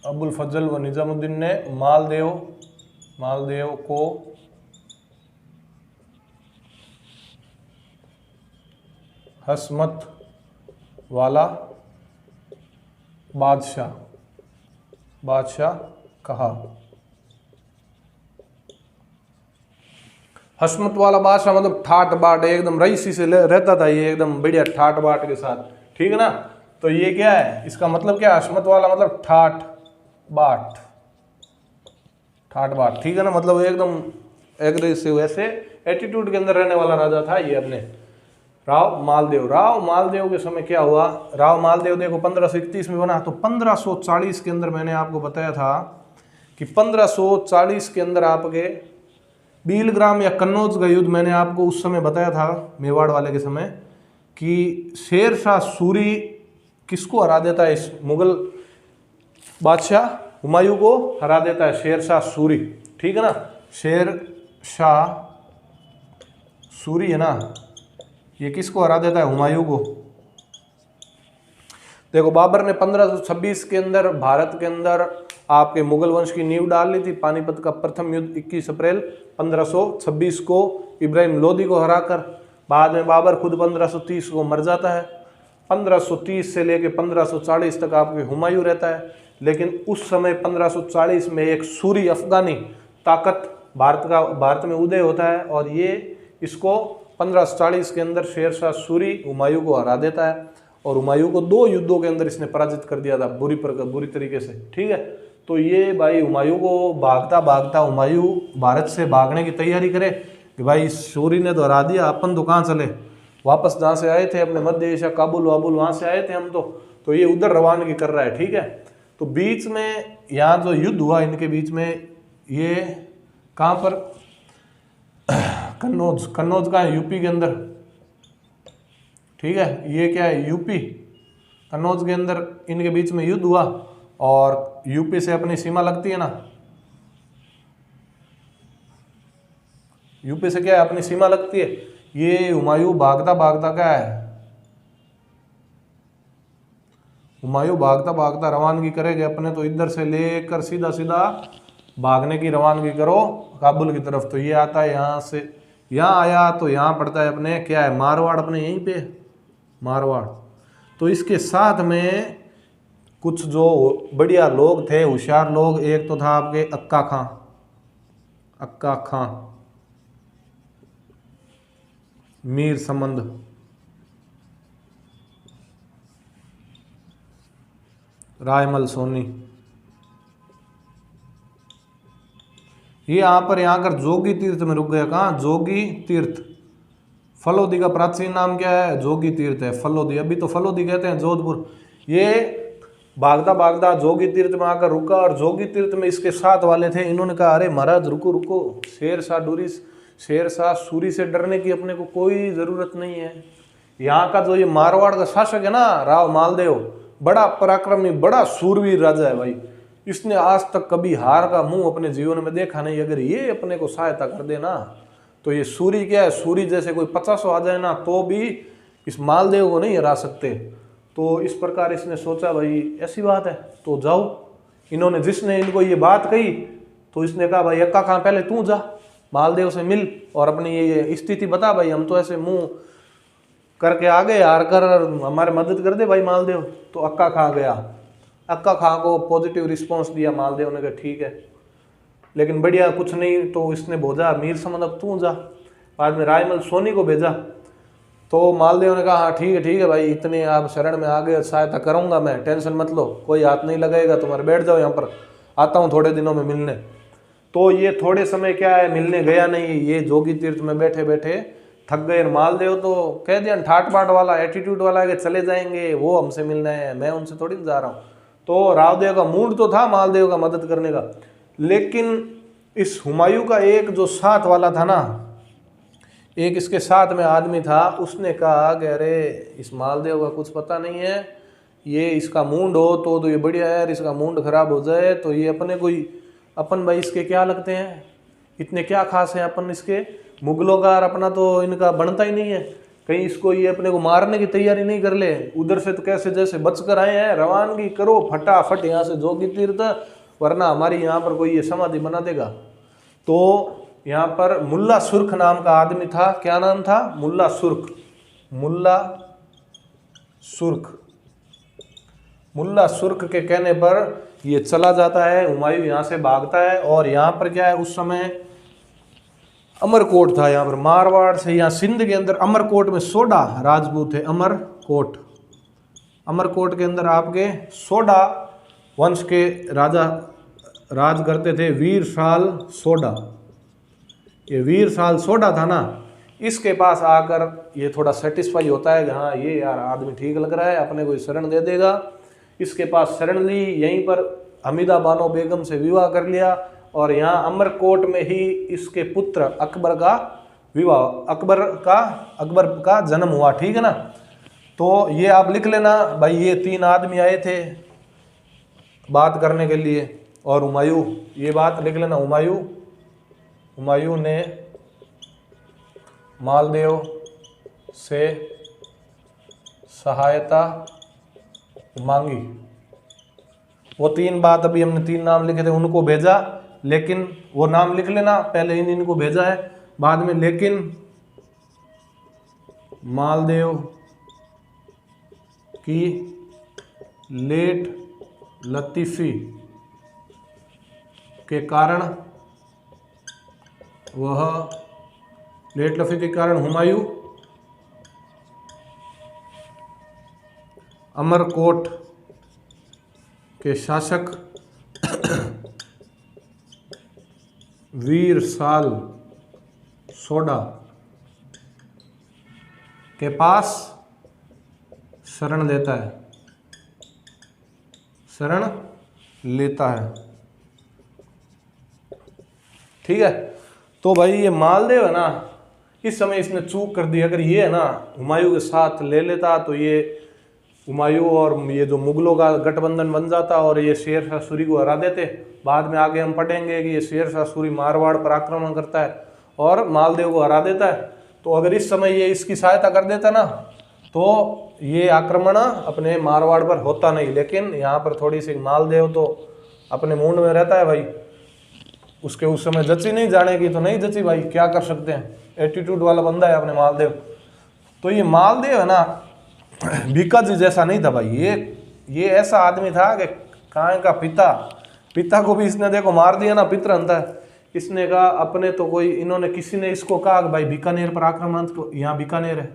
अबुल फजल व निजामुद्दीन ने मालदेव को हसमत वाला बादशाह कहा। हसमत वाला बादशाह मतलब ठाट बाट, एकदम रईसी से रहता था ये, एकदम बढ़िया ठाट बाट के साथ, ठीक है ना। तो ये क्या है, इसका मतलब क्या है, हसमत वाला मतलब ठाट बाट, ठीक है ना, मतलब एकदम एग्रेसिव, ऐसे एटीट्यूड के अंदर रहने वाला राजा था ये अपने राव मालदेव के समय क्या हुआ। राव मालदेव देखो 1531 में बना, तो 1540 के अंदर मैंने आपको बताया था कि 1540 के अंदर आपके बीलग्राम या कन्नौज का युद्ध मैंने आपको उस समय बताया था, मेवाड़ वाले के समय, कि शेरशाह सूरी किसको हरा देता है, इस मुगल बादशाह हुमायूं को हरा देता है शेरशाह सूरी, ठीक है ना। शेरशाह सूरी है ना, ये किसको हरा देता है, हुमायूं को। देखो बाबर ने 1526 के अंदर भारत के अंदर आपके मुगल वंश की नींव डाल ली थी। पानीपत का प्रथम युद्ध 21 अप्रैल 1526 को इब्राहिम लोदी को हराकर, बाद में बाबर खुद 1530 को मर जाता है। 1530 से लेकर 1540 तक आपके हुमायूं रहता है। लेकिन उस समय 1540 में एक सूरी अफगानी ताकत भारत में उदय होता है, और ये इसको 1540 के अंदर शेरशाह सूरी हुमायूं को हरा देता है, और हुमायूं को 2 युद्धों के अंदर इसने पराजित कर दिया था बुरी तरीके से, ठीक है। तो ये भाई हुमायूं को भागता हुमायूं भारत से भागने की तैयारी करे कि भाई सूरी ने तो हरा दिया, अपन तो कहाँ चले, वापस जहाँ से आए थे अपने मध्य एशिया काबुल वाबुल वहाँ से आए थे हम तो ये उधर रवानगी कर रहा है, ठीक है। तो बीच में यहाँ जो युद्ध हुआ इनके बीच में, ये कहाँ पर, कन्नौज कहाँ है, यूपी के अंदर, ठीक है। ये क्या है, यूपी, कन्नौज के अंदर इनके बीच में युद्ध हुआ, और यूपी से अपनी सीमा लगती है ना, यूपी से क्या है, अपनी सीमा लगती है। ये हुमायूं भागता क्या है, हुमायूं भागता रवानगी करेंगे अपने, तो इधर से लेकर सीधा भागने की रवानगी करो काबुल की तरफ। तो ये आता है यहाँ से, यहाँ आया तो यहाँ पड़ता है अपने क्या है, मारवाड़, अपने यहीं पे मारवाड़। तो इसके साथ में कुछ जो बढ़िया लोग थे, होशियार लोग, एक तो था आपके अक्का खां, मीर समंद, रायमल सोनी, ये यहाँ कर जोगी तीर्थ में रुक गया। कहाँ, जोगी तीर्थ। फलोदी का प्राचीन नाम क्या है, जोगी तीर्थ है, फलोदी, अभी तो फलोदी कहते हैं जोधपुर। ये भागता जोगी तीर्थ में आकर रुका, और जोगी तीर्थ में इसके साथ वाले थे, इन्होंने कहा अरे महाराज रुको, शेरशाह सूरी से डरने की अपने को कोई ज़रूरत नहीं है। यहाँ का जो ये मारवाड़ का शासक है ना, राव मालदेव, बड़ा पराक्रमी, बड़ा सूरवीर राजा है भाई। इसने आज तक कभी हार का मुंह अपने जीवन में देखा नहीं। अगर ये अपने को सहायता कर देना, तो ये सूरी क्या है, सूरी जैसे कोई 50 आ जाए ना, तो भी इस मालदेव को नहीं हरा सकते। तो इस प्रकार इसने सोचा भाई ऐसी बात है तो जाओ। इन्होंने, जिसने इनको ये बात कही, तो इसने कहा भाई अक्का खां पहले तू जा, मालदेव से मिल और अपनी ये स्थिति बता भाई, हम तो ऐसे मुंह करके आ गए, हार कर, हमारे मदद कर दे भाई मालदेव। तो अक्का खां गया, अक्का खां को पॉजिटिव रिस्पांस दिया मालदेव ने, कहा ठीक है, लेकिन बढ़िया कुछ नहीं। तो इसने बोझा मीर समंद अब तू जा। बाद में रायमल सोनी को भेजा, तो मालदेव ने कहा हाँ ठीक है भाई, इतने आप शरण में आ गए, सहायता करूंगा मैं, टेंशन मत लो, कोई हाथ नहीं लगेगा तुम्हारे, बैठ जाओ यहाँ पर, आता हूँ थोड़े दिनों में मिलने। तो ये थोड़े समय क्या है, मिलने गया नहीं, ये जोगी तीर्थ में बैठे बैठे थक गए। मालदेव तो कह दिया ठाट बाट वाला, एटीट्यूड वाला है कि चले जाएंगे, वो हमसे मिलना है, मैं उनसे थोड़ी जा रहा हूँ। तो रावदेव का मूड तो था मालदेव का मदद करने का, लेकिन इस हुमायूं का एक जो साथ वाला था ना, एक इसके साथ में आदमी था, उसने कहा कि अरे इस मालदेव का कुछ पता नहीं है, ये इसका मूड हो तो ये बढ़िया है, इसका मूड खराब हो जाए तो ये अपने कोई अपन भाई इसके क्या लगते हैं, इतने क्या खास है अपन इसके मुगलों का, और अपना तो इनका बनता ही नहीं है। कहीं इसको ये अपने को मारने की तैयारी नहीं कर ले, उधर से तो कैसे जैसे बच कर आए हैं, रवानगी करो फटाफट यहाँ से जोगी तीर्थ, वरना हमारी यहाँ पर कोई ये समाधि बना देगा। तो यहाँ पर मुल्ला सुर्ख नाम का आदमी था। क्या नाम था? मुल्ला सुर्ख। मुल्ला सुर्ख। मुल्ला सुर्ख के कहने पर ये चला जाता है, हुमायूं यहाँ से भागता है। और यहाँ पर क्या है, उस समय अमरकोट था। यहाँ पर मारवाड़ से, यहाँ सिंध के अंदर अमरकोट में सोडा राजपूत है। अमरकोट, अमरकोट के अंदर आपके सोडा वंश के राजा राज करते थे। वीरसाल सोडा, ये वीरसाल सोडा था ना, इसके पास आकर ये थोड़ा सेटिस्फाई होता है कि हाँ ये यार आदमी ठीक लग रहा है, अपने को शरण दे देगा। इसके पास शरण ली, यहीं पर हमीदा बानो बेगम से विवाह कर लिया। और यहाँ अमरकोट में ही इसके पुत्र अकबर का विवाह, अकबर का जन्म हुआ। ठीक है ना। तो ये आप लिख लेना भाई, ये 3 आदमी आए थे बात करने के लिए। और हुमायूं, ये बात लिख लेना, हुमायूं ने मालदेव से सहायता मांगी। वो 3 बात, अभी हमने 3 नाम लिखे थे, उनको भेजा। लेकिन वो नाम लिख लेना, पहले इनको भेजा है, बाद में लेकिन मालदेव की लेट लतीफी के कारण, वह लेट लतीफी के कारण हुमायूं अमरकोट के शासक वीरसाल सोडा के पास शरण लेता है, शरण लेता है। ठीक है। तो भाई ये मालदेव है ना, इस समय इसने चूक कर दी। अगर ये है ना हुमायूं के साथ ले लेता तो ये हुमायूं और ये जो मुगलों का गठबंधन बन जाता और ये शेर शाह सूरी को हरा देते। बाद में आगे हम पढ़ेंगे कि ये शेर शाह सूरी मारवाड़ पर आक्रमण करता है और मालदेव को हरा देता है। तो अगर इस समय ये इसकी सहायता कर देता ना तो ये आक्रमण अपने मारवाड़ पर होता नहीं। लेकिन यहाँ पर थोड़ी सी मालदेव तो अपने मूड में रहता है भाई, उसके उस समय जची नहीं, जाने की तो नहीं जची भाई, क्या कर सकते हैं, एटीट्यूड वाला बंदा है अपने मालदेव। तो ये मालदेव है ना भिकाजी जैसा नहीं था भाई, ये ऐसा आदमी था कि काहे का पिता को भी इसने देखो मार दिया ना, पितृहंता है। इसने कहा अपने तो कोई, इन्होंने किसी ने इसको कहा कि भाई बीकानेर पर आक्रमण, तो यहाँ बीकानेर है,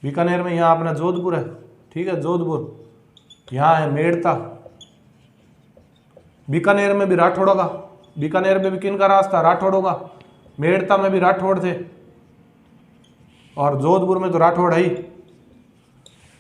बीकानेर में यहाँ अपना जोधपुर है। ठीक है, जोधपुर, यहाँ है मेड़ता। बीकानेर में भी राठौड़ों का, बीकानेर में भी किन का राज था? राठौड़ों का। मेड़ता में भी राठौड़ थे और जोधपुर में तो राठौड़ है ही।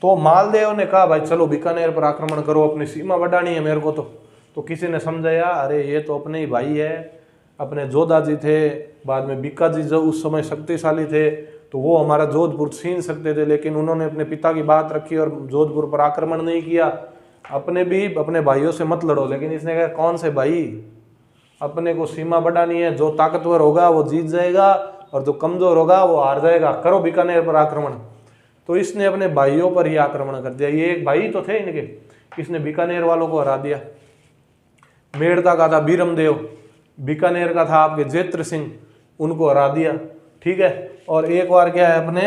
तो मालदेव ने कहा भाई चलो बीकानेर पर आक्रमण करो, अपनी सीमा बढ़ानी है मेरे को। तो किसी ने समझाया अरे ये तो अपने ही भाई है, अपने जोधा जी थे, बाद में बीका जी जो उस समय शक्तिशाली थे तो वो हमारा जोधपुर छीन सकते थे, लेकिन उन्होंने अपने पिता की बात रखी और जोधपुर पर आक्रमण नहीं किया। अपने भी अपने भाइयों से मत लड़ो। लेकिन इसने कहा कौन से भाई, अपने को सीमा बढ़ानी है, जो ताकतवर होगा वो जीत जाएगा और जो कमजोर होगा वो हार जाएगा, करो बीकानेर पर आक्रमण। तो इसने अपने भाइयों पर ही आक्रमण कर दिया। ये एक भाई तो थे इनके, इसने बीकानेर वालों को हरा दिया। मेड़ता का था बीरमदेव, बीकानेर का था आपके जेत्र सिंह, उनको हरा दिया। ठीक है। और एक बार क्या है अपने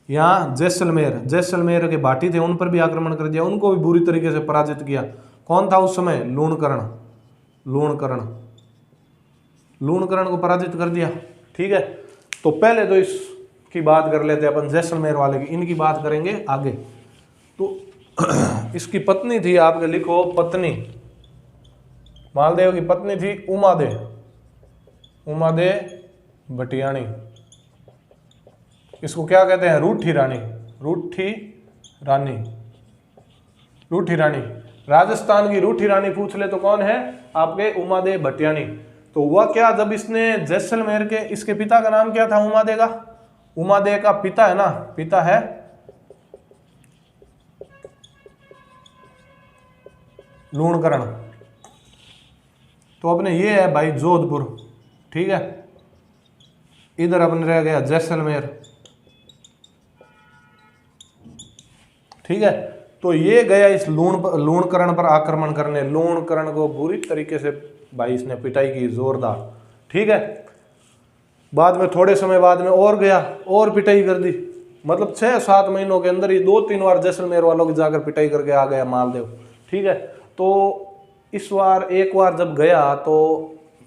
यहाँ जैसलमेर के भाटी थे, उन पर भी आक्रमण कर दिया, उनको भी बुरी तरीके से पराजित किया। कौन था उस समय? लूणकरण को पराजित कर दिया। ठीक है। तो पहले तो इसकी बात कर लेते हैं अपन, जैसलमेर वाले की, इनकी बात करेंगे आगे। तो इसकी पत्नी थी, आपके लिखो पत्नी, मालदेव की पत्नी थी उमादे भटियाणी। इसको क्या कहते हैं? रूठी रानी। राजस्थान की रूठी रानी पूछ ले तो कौन है? आपके उमादे भटियाणी। तो हुआ क्या, जब इसने जैसलमेर के, इसके पिता का नाम क्या था? उमादे का पिता है ना, पिता है लूणकरण। तो अपने ये है भाई जोधपुर, ठीक है। इधर अपने रह गया जैसलमेर, ठीक है। तो ये गया इस लूणकरण पर आक्रमण करने। लूणकरण को बुरी तरीके से भाई इसने पिटाई की जोरदार, ठीक है। बाद में थोड़े समय बाद में और गया और पिटाई कर दी। मतलब 6-7 महीनों के अंदर ही 2-3 बार जैसलमेर वालों की जाकर पिटाई करके आ गया मालदेव, ठीक है। तो इस बार एक बार जब गया तो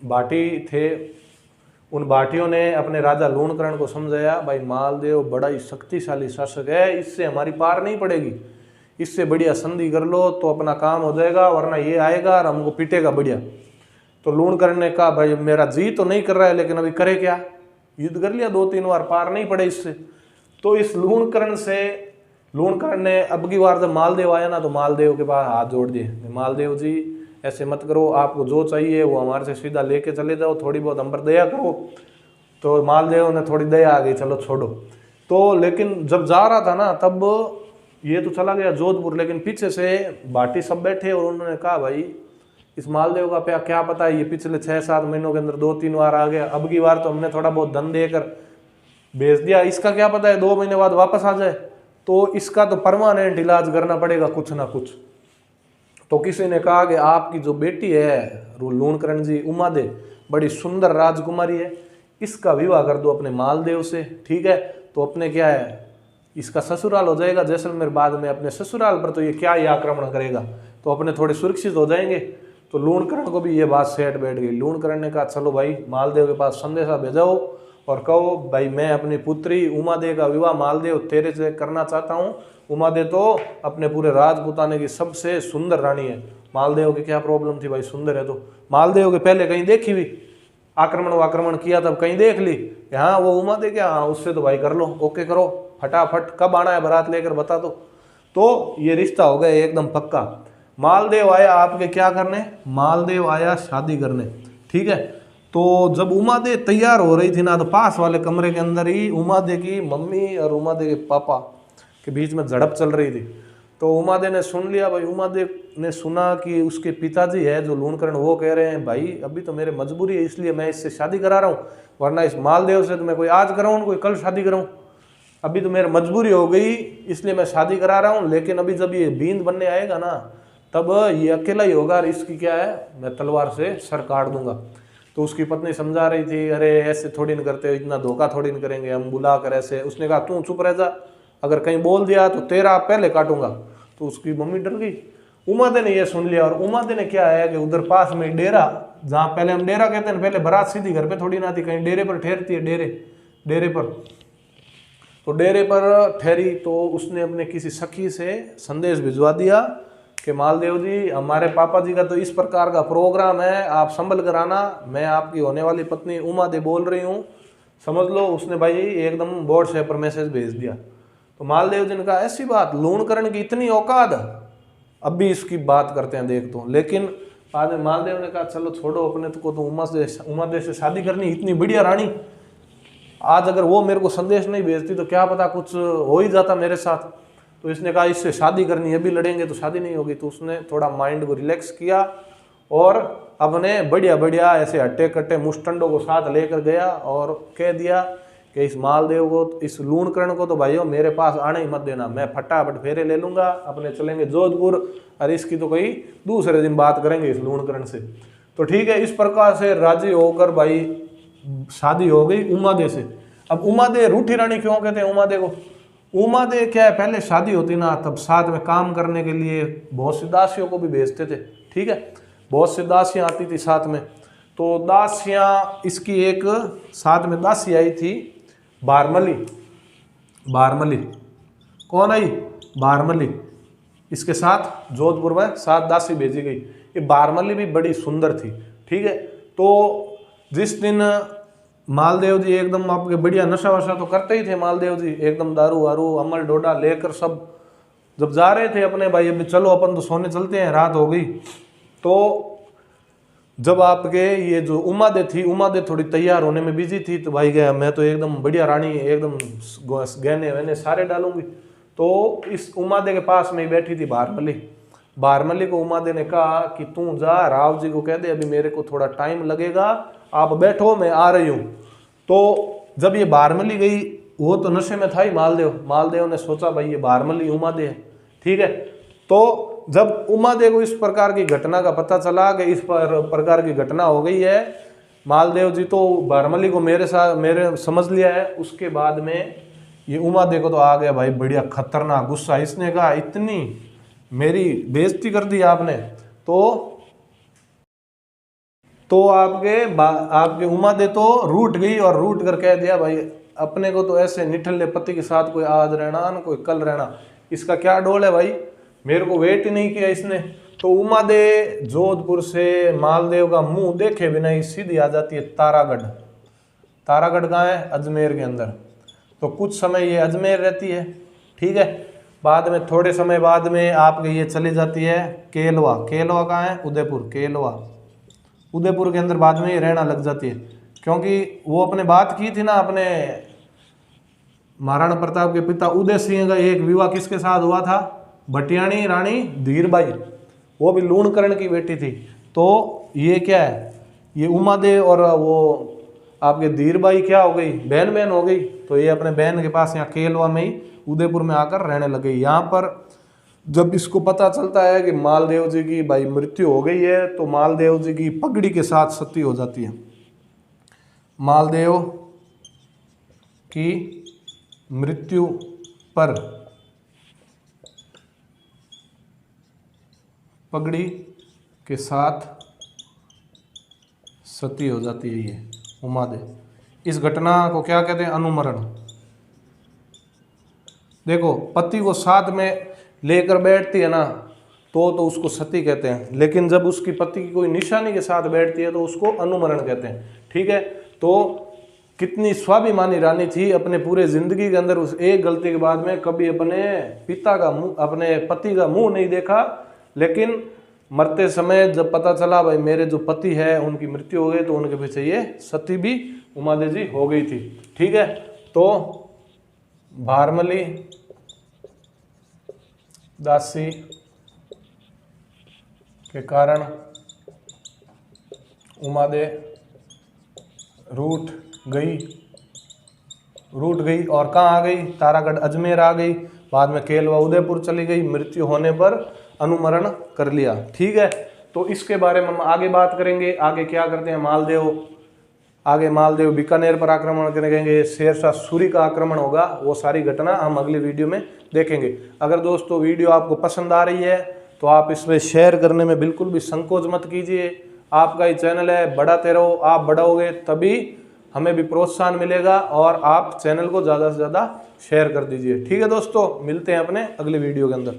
भाटी थे, उन भाटियों ने अपने राजा लूणकरण को समझाया, भाई मालदेव बड़ा ही शक्तिशाली शासक है, इससे हमारी पार नहीं पड़ेगी, इससे बढ़िया संधि कर लो तो अपना काम हो जाएगा, वरना ये आएगा और हमको पिटेगा बढ़िया। तो लूणकरण ने कहा, भाई मेरा जी तो नहीं कर रहा है, लेकिन अभी करे क्या, युद्ध कर लिया 2-3 बार, पार नहीं पड़े इससे। तो इस लूणकरण ने अब की बार जब मालदेव आया ना, तो मालदेव के पास हाथ जोड़ दिए, मालदेव जी ऐसे मत करो, आपको जो चाहिए वो हमारे से सीधा लेके चले जाओ, थोड़ी बहुत हम पर दया करो। तो मालदेव ने थोड़ी दया आ गई, चलो छोड़ो। तो लेकिन जब जा रहा था ना, तब ये तो चला गया जोधपुर, लेकिन पीछे से भाटी सब बैठे और उन्होंने कहा, भाई इस मालदेव का क्या पता है, ये पिछले 6-7 महीनों के अंदर 2-3 बार आ गया, अब की बार तो हमने थोड़ा बहुत धन देकर भेज दिया, इसका क्या पता है 2 महीने बाद वापस आ जाए, तो इसका तो परमानेंट इलाज करना पड़ेगा कुछ ना कुछ। तो किसी ने कहा कि आपकी जो बेटी है लूणकरण जी, उमादे, बड़ी सुंदर राजकुमारी है, इसका विवाह कर दो अपने मालदेव से, ठीक है। तो अपने क्या है, इसका ससुराल हो जाएगा जैसलमेर, बाद में अपने ससुराल पर तो ये क्या ही आक्रमण करेगा, तो अपने थोड़े सुरक्षित हो जाएंगे। तो लूणकरण को भी ये बात सेट बैठ गई। लूणकरण ने कहा, चलो भाई मालदेव के पास संदेशा भेजाओ और कहो, भाई मैं अपनी पुत्री उमादे का विवाह मालदेव तेरे से करना चाहता हूँ। उमादे तो अपने पूरे राजपूताने की सबसे सुंदर रानी है। मालदेव की क्या प्रॉब्लम थी, भाई सुंदर है तो। मालदेव के पहले कहीं देखी हुई, आक्रमण किया तब कहीं देख ली, हाँ वो उमादे क्या, हाँ उससे तो भाई कर लो, ओके करो फटाफट, कब आना है बारात लेकर बता दो। तो ये रिश्ता हो गया एकदम पक्का। मालदेव आया आपके क्या करने, मालदेव आया शादी करने, ठीक है। तो जब उमादे तैयार हो रही थी ना, तो पास वाले कमरे के अंदर ही उमादे की मम्मी और उमादे के पापा के बीच में झड़प चल रही थी। तो उमादे ने सुन लिया, भाई उमादे ने सुना कि उसके पिताजी है जो लूणकरण, वो कह रहे हैं, भाई अभी तो मेरे मजबूरी है इसलिए मैं इससे शादी करा रहा हूँ, वरना इस मालदेव से तो मैं कोई आज कराऊँ कोई कल शादी कराऊँ, अभी तो मेरी मजबूरी हो गई इसलिए मैं शादी करा रहा हूँ। लेकिन अभी जब ये बींद बनने आएगा ना, तब ये अकेला ही होगा और इसकी क्या है, मैं तलवार से सर काट दूंगा। तो उसकी पत्नी समझा रही थी, अरे ऐसे थोड़ी न करते, इतना धोखा थोड़ी न करेंगे हम बुला कर ऐसे। उसने कहा, तू चुप रह जा, अगर कहीं बोल दिया तो तेरा पहले काटूंगा। तो उसकी मम्मी डर गई। उमादे ने यह सुन लिया, और उमादे ने क्या है कि उधर पास में डेरा, जहाँ पहले हम डेरा कहते हैं, पहले बारात सीधी घर पे थोड़ी ना आती, कहीं डेरे पर ठहरती है, डेरे पर। तो डेरे पर ठहरी तो उसने अपने किसी सखी से संदेश भिजवा दिया कि मालदेव जी, हमारे पापा जी का तो इस प्रकार का प्रोग्राम है, आप संभल कर आना, मैं आपकी होने वाली पत्नी उमादे बोल रही हूँ, समझ लो। उसने भाई एकदम व्हाट्सएप पर मैसेज भेज दिया। तो मालदेव जी ने कहा, ऐसी बात, लूणकरण की इतनी औकात, अब भी इसकी बात करते हैं देख तो। लेकिन बाद में मालदेव ने कहा, चलो छोड़ो, अपने को तो उमादे से शादी करनी, इतनी बढ़िया रानी, आज अगर वो मेरे को संदेश नहीं भेजती तो क्या पता कुछ हो ही जाता मेरे साथ। तो इसने कहा, इससे शादी करनी है, अभी लड़ेंगे तो शादी नहीं होगी। तो उसने थोड़ा माइंड को रिलैक्स किया और अपने बढ़िया बढ़िया ऐसे हट्टे कट्टे मुस्टंडों को साथ लेकर गया और कह दिया कि इस मालदेव को, इस लूणकरण को तो भाइयों मेरे पास आने ही मत देना, मैं फटाफट फेरे ले लूंगा, अपने चलेंगे जोधपुर, और इसकी तो कोई दूसरे दिन बात करेंगे इस लूणकरण से। तो ठीक है, इस प्रकार से राजी होकर भाई शादी हो गई उमादे से। अब उमादे रूठी रानी क्यों कहते हैं उमादे को? उमादे क्या है, पहले शादी होती ना तब साथ में काम करने के लिए बहुत सी दासियों को भी भेजते थे, ठीक है, बहुत सी दासियां आती थी साथ में। तो दासियां, इसकी एक साथ में दासी आई थी बारमली। कौन आई? बारमली। इसके साथ जोधपुर में 7 दासी भेजी गई। ये बारमली भी बड़ी सुंदर थी, ठीक है। तो जिस दिन मालदेव जी एकदम आपके बढ़िया नशा वशा तो करते ही थे, मालदेव जी एकदम दारू वारू अमल डोडा लेकर सब जब जा रहे थे अपने, भाई अभी चलो अपन तो सोने चलते हैं, रात हो गई। तो जब आपके ये जो उमादे थी, उमादे थोड़ी तैयार होने में बिजी थी, तो भाई गया, मैं तो एकदम बढ़िया रानी, एकदम गहने वहने सारे डालूंगी। तो इस उमादे के पास में ही बैठी थी बारमली। बारमली को उमादे ने कहा कि तू जा राव जी को कह दे अभी मेरे को थोड़ा टाइम लगेगा, आप बैठो मैं आ रही हूँ। तो जब ये बारमली गई, वो तो नशे में था ही मालदेव ने सोचा भाई ये बारमली उमादे है, ठीक है। तो जब उमादे को इस प्रकार की घटना का पता चला कि इस प्रकार की घटना हो गई है, मालदेव जी तो बारमली को मेरे समझ लिया है। उसके बाद में ये उमादे को तो आ गया भाई बढ़िया खतरनाक गुस्सा। इसने कहा इतनी मेरी बेइज्जती कर दी आपने, तो आपके उमादे तो रूठ गई और रूठ कर कह दिया भाई अपने को तो ऐसे निठल्ले पति के साथ कोई आज रहना न कोई कल रहना, इसका क्या डोल है भाई, मेरे को वेट ही नहीं किया इसने। तो उमादे जोधपुर से मालदेव का मुंह देखे बिना ही सीधी आ जाती है तारागढ़। तारागढ़ कहाँ है? अजमेर के अंदर। तो कुछ समय ये अजमेर रहती है, ठीक है। बाद में थोड़े समय बाद में आपके ये चली जाती है केलवा। केलवा कहाँ है? उदयपुर। केलवा उदयपुर के अंदर बाद में ये रहना लग जाती है, क्योंकि वो अपने बात की थी ना अपने महाराणा प्रताप के पिता उदय सिंह का एक विवाह किसके साथ हुआ था? भटियाणी रानी धीरबाई, वो भी लूणकरण की बेटी थी। तो ये क्या है, ये उमादे और वो आपके धीरबाई क्या हो गई? बहन बहन हो गई। तो ये अपने बहन के पास यहाँ केलवा में ही उदयपुर में आकर रहने लग गई। यहाँ पर जब इसको पता चलता है कि मालदेव जी की भाई मृत्यु हो गई है, तो मालदेव जी की पगड़ी के साथ सती हो जाती है। मालदेव की मृत्यु पर पगड़ी के साथ सती हो जाती है ये उमादे। इस घटना को क्या कहते हैं? अनुमरण। देखो पति को साथ में लेकर बैठती है ना, तो उसको सती कहते हैं, लेकिन जब उसकी पति की कोई निशानी के साथ बैठती है तो उसको अनुमरण कहते हैं, ठीक है। तो कितनी स्वाभिमानी रानी थी, अपने पूरे जिंदगी के अंदर उस एक गलती के बाद में कभी अपने पिता का मुंह, अपने पति का मुंह नहीं देखा। लेकिन मरते समय जब पता चला भाई मेरे जो पति है उनकी मृत्यु हो गई, तो उनके पीछे ये सती भी उमादे जी हो गई थी, ठीक है। तो बारमली दासी के कारण उमादे रूठ गई और कहाँ आ गई? तारागढ़ अजमेर आ गई। बाद में केलवा उदयपुर चली गई। मृत्यु होने पर अनुमरण कर लिया, ठीक है। तो इसके बारे में हम आगे बात करेंगे। आगे क्या करते हैं मालदेव बीकानेर पर आक्रमण करेंगे, शेरशाह सूरी का आक्रमण होगा, वो सारी घटना हम अगली वीडियो में देखेंगे। अगर दोस्तों वीडियो आपको पसंद आ रही है तो आप इसमें शेयर करने में बिल्कुल भी संकोच मत कीजिए। आपका ही चैनल है, बढ़ाते रहो, आप बढ़ाओगे तभी हमें भी प्रोत्साहन मिलेगा, और आप चैनल को ज़्यादा से ज़्यादा शेयर कर दीजिए, ठीक है दोस्तों। मिलते हैं अपने अगले वीडियो के अंदर।